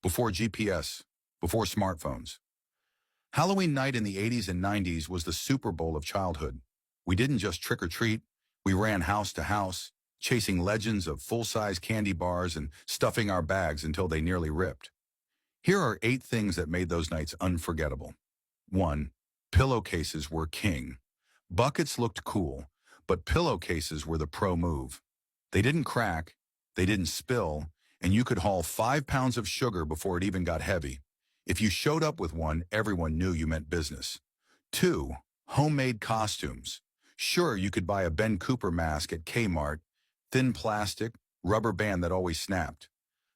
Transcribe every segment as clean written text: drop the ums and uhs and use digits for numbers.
before GPS, before smartphones. Halloween night in the 80s and 90s was the Super Bowl of childhood. We didn't just trick-or-treat, we ran house to house, chasing legends of full-size candy bars and stuffing our bags until they nearly ripped. Here are 8 things that made those nights unforgettable. 1. Pillowcases were king. Buckets looked cool, but pillowcases were the pro move. They didn't crack, they didn't spill, and you could haul 5 pounds of sugar before it even got heavy. If you showed up with one, everyone knew you meant business. 2. Homemade costumes. Sure, you could buy a Ben Cooper mask at Kmart, thin plastic, rubber band that always snapped.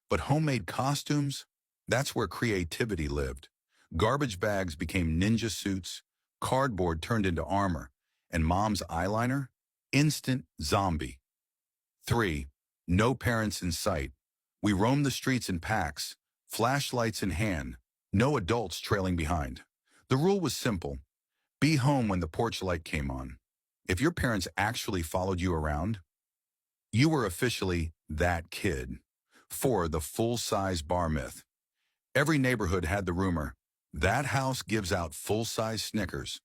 But homemade costumes? That's where creativity lived. Garbage bags became ninja suits, cardboard turned into armor, and mom's eyeliner? Instant zombie. 3. No parents in sight. We roamed the streets in packs, flashlights in hand, no adults trailing behind. The rule was simple. Be home when the porch light came on. If your parents actually followed you around, you were officially that kid. 4. The full-size bar myth. Every neighborhood had the rumor, that house gives out full-size Snickers.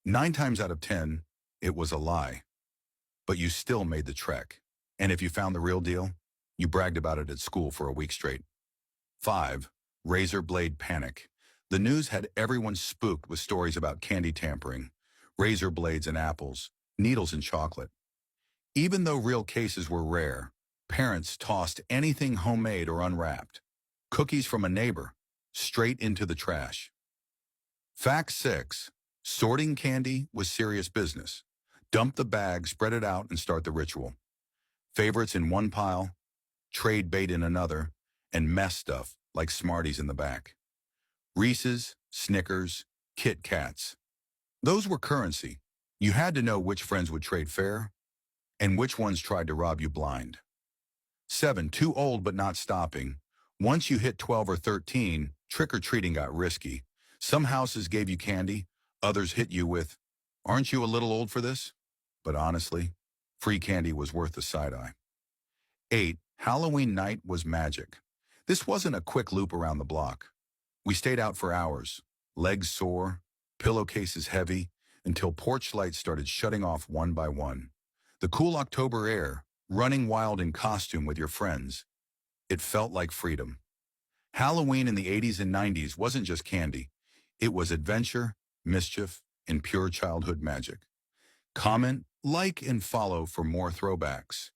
9 times out of 10, it was a lie. But you still made the trek. And if you found the real deal, you bragged about it at school for a week straight. 5. Razor blade panic. The news had everyone spooked with stories about candy tampering, razor blades and apples, needles and chocolate. Even though real cases were rare, parents tossed anything homemade or unwrapped. Cookies from a neighbor, straight into the trash. Fact 6. Sorting candy was serious business. Dump the bag, spread it out, and start the ritual. Favorites in one pile, trade bait in another, and mess stuff like Smarties in the back. Reese's, Snickers, Kit Kats. Those were currency. You had to know which friends would trade fair and which ones tried to rob you blind. 7. Too old but not stopping. Once you hit 12 or 13, trick-or-treating got risky. Some houses gave you candy, others hit you with, "Aren't you a little old for this?" But honestly, free candy was worth the side-eye. 8. Halloween night was magic. This wasn't a quick loop around the block. We stayed out for hours, legs sore, pillowcases heavy, until porch lights started shutting off one by one. The cool October air, running wild in costume with your friends. It felt like freedom. Halloween in the 80s and 90s wasn't just candy. It was adventure, mischief, and pure childhood magic. Comment, like, and follow for more throwbacks.